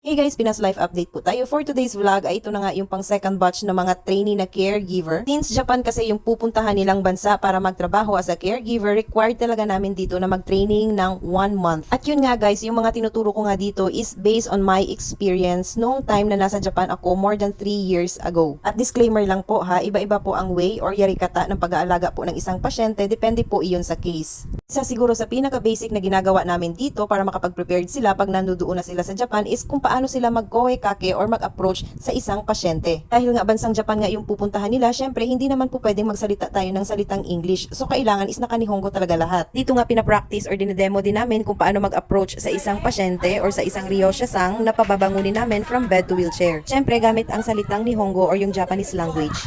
Hey guys, Pinas Life Update po tayo. For today's vlog ay ito na nga yung pang second batch ng mga trainee na caregiver. Since Japan kasi yung pupuntahan nilang bansa para magtrabaho as a caregiver, required talaga namin dito na mag-training ng 1 month. At yun nga guys, yung mga tinuturo ko nga dito is based on my experience noong time na nasa Japan ako more than 3 years ago. At disclaimer lang po ha, iba-iba po ang way or yarikata ng pag-aalaga po ng isang pasyente, depende po iyon sa case. Isa siguro sa pinaka-basic na ginagawa namin dito para makapag-prepared sila pag nandoon na sila sa Japan is kung paano sila mag-koe-kake or mag-approach sa isang pasyente. Dahil nga bansang Japan nga yung pupuntahan nila, syempre hindi naman po pwedeng magsalita tayo ng salitang English. So kailangan is nakanihongo talaga lahat. Dito nga pinapractice or dinedemo din namin kung paano mag-approach sa isang pasyente or sa isang ryosha-sang na pababangunin namin from bed to wheelchair. Syempre gamit ang salitang Nihongo or yung Japanese language.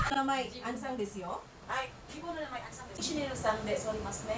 はい、希望の名前、アンさんですよ。いますね。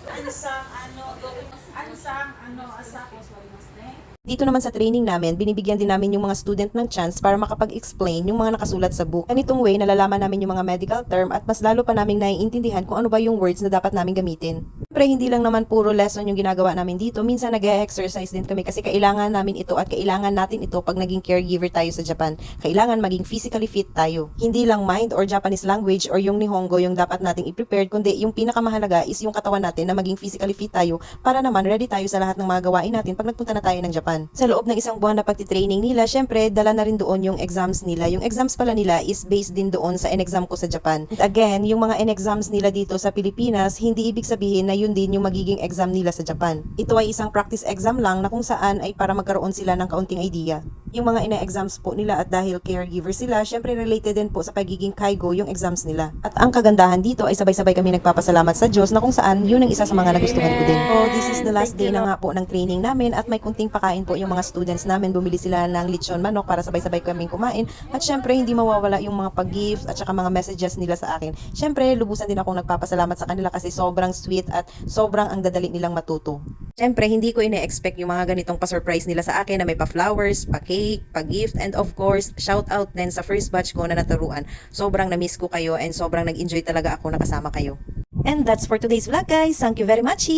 アンさん、どこ、アンさん、朝、お座りますね。 Dito naman sa training namin, binibigyan din namin yung mga student ng chance para makapag-explain yung mga nakasulat sa book. Ganitong way, nalalaman namin yung mga medical term at mas lalo pa namin naiintindihan kung ano ba yung words na dapat namin gamitin. Pero hindi lang naman puro lesson yung ginagawa namin dito. Minsan nag-exercise din kami kasi kailangan namin ito at kailangan natin ito pag naging caregiver tayo sa Japan. Kailangan maging physically fit tayo. Hindi lang mind or Japanese language or yung Nihongo yung dapat nating i-prepare, kundi yung pinakamahalaga is yung katawan natin na maging physically fit tayo para naman ready tayo sa lahat ng mga gawain natin pag nagpunta na tayo ng Japan. Sa loob ng isang buwan na pagtitraining nila, syempre, dala na rin doon yung exams nila. Yung exams pala nila is based din doon sa in-exam ko sa Japan. And again, yung mga in-exams nila dito sa Pilipinas, hindi ibig sabihin na yun din yung magiging exam nila sa Japan. Ito ay isang practice exam lang na kung saan ay para magkaroon sila ng kaunting idea. Yung mga ina-exams po nila at dahil caregiver sila, syempre related din po sa pagiging kaigo yung exams nila. At ang kagandahan dito ay sabay-sabay kami nagpapasalamat sa Diyos na kung saan yun ang isa sa mga nagustuhan ko din. So, this is the last day na nga po ng training namin at may kunting pakain po yung mga students namin. Bumili sila ng lechon manok para sabay-sabay kaming kumain. At syempre, hindi mawawala yung mga pag-gifts at saka mga messages nila sa akin. Syempre, lubusan din akong nagpapasalamat sa kanila kasi sobrang sweet at sobrang ang dadali nilang matuto. Syempre, hindi ko ine-expect yung mga ganitong pa-surprise nila sa akin na may pa-flowers, pa-cake, pa-gift, and of course, shout out din sa first batch ko na naturuan. Sobrang na-miss ko kayo and sobrang nag-enjoy talaga ako na kasama kayo. And that's for today's vlog guys. Thank you very much!